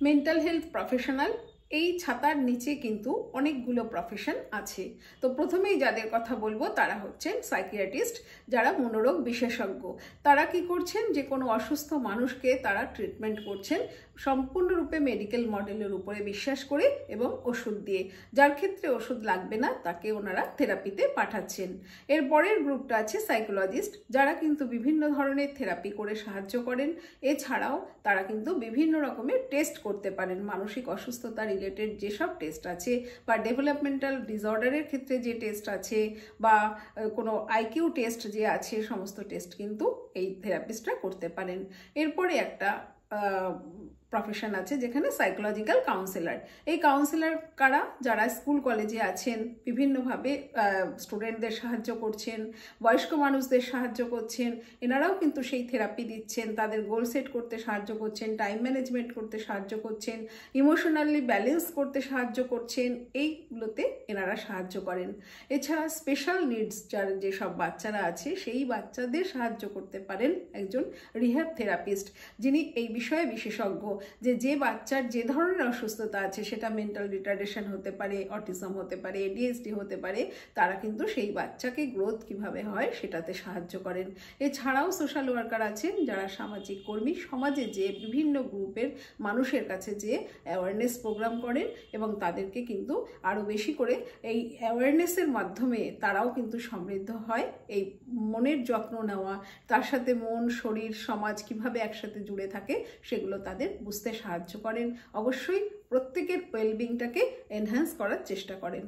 Mental health professional এই ছাতার নিচে কিন্তু অনেকগুলো প্রফেশন আছে। তো প্রথমেই যাদের কথা বলবো তারা হচ্ছেন সাইকিয়াট্রিস্ট, যারা মনোরোগ বিশেষজ্ঞ। তারা কি করছেন, যে কোনো অসুস্থ মানুষকে তারা ট্রিটমেন্ট করছেন সম্পূর্ণরূপে মেডিকেল মডেলের উপরে বিশ্বাস করে এবং ওষুধ দিয়ে। যার ক্ষেত্রে ওষুধ লাগবে না তাকে ওনারা থেরাপিতে পাঠাচ্ছেন। এর পরের গ্রুপটা আছে সাইকোলজিস্ট, যারা কিন্তু বিভিন্ন ধরনের থেরাপি করে সাহায্য করেন। এছাড়াও তারা কিন্তু বিভিন্ন রকমের টেস্ট করতে পারেন, মানসিক অসুস্থতা রিলেটেড যেসব টেস্ট আছে বা ডেভেলপমেন্টাল ডিসঅর্ডারের ক্ষেত্রে যে টেস্ট আছে বা কোনো আইকিউ টেস্ট যে আছে, সমস্ত টেস্ট কিন্তু এই থেরাপিস্টরা করতে পারেন। এরপরে একটা প্রফেশন আছে যেখানে সাইকোলজিক্যাল কাউন্সিলর। এই কাউন্সিলর কারা, যারা স্কুল কলেজে আছেন, বিভিন্নভাবে স্টুডেন্টদের সাহায্য করছেন, বয়স্ক মানুষদের সাহায্য করছেন। এনারাও কিন্তু সেই থেরাপি দিচ্ছেন, তাদের গোল সেট করতে সাহায্য করছেন, টাইম ম্যানেজমেন্ট করতে সাহায্য করছেন, ইমোশনালি ব্যালেন্স করতে সাহায্য করছেন। এইগুলোতে এনারা সাহায্য করেন। এছাড়া স্পেশাল নিডস যার যেসব বাচ্চারা আছে, সেই বাচ্চাদের সাহায্য করতে পারেন একজন রিহ্যাব থেরাপিস্ট, যিনি এই বিষয়ে বিশেষজ্ঞ। যে বাচ্চার যে ধরনের অসুস্থতা আছে, সেটা মেন্টাল রিটার্ডেশন হতে পারে, অটিজম হতে পারে, ADHD হতে পারে, তারা কিন্তু সেই বাচ্চাকে গ্রোথ কিভাবে হয় সেটাতে সাহায্য করেন। এছাড়াও সোশ্যাল ওয়ার্কার আছেন, যারা সামাজিক কর্মী, সমাজে যে বিভিন্ন গ্রুপের মানুষের কাছে যে অ্যাওয়ারনেস প্রোগ্রাম করেন এবং তাদেরকে কিন্তু আরও বেশি করে এই অ্যাওয়ারনেসের মাধ্যমে তারাও কিন্তু সমৃদ্ধ হয়। এই মনের যত্ন নেওয়া, তার সাথে মন, শরীর, সমাজ কিভাবে একসাথে জুড়ে থাকে সেগুলো তাদের বুঝতে সাহায্য করেন। অবশ্যই প্রত্যেকের ওয়েলবিংটাকে এনহ্যান্স করার চেষ্টা করেন।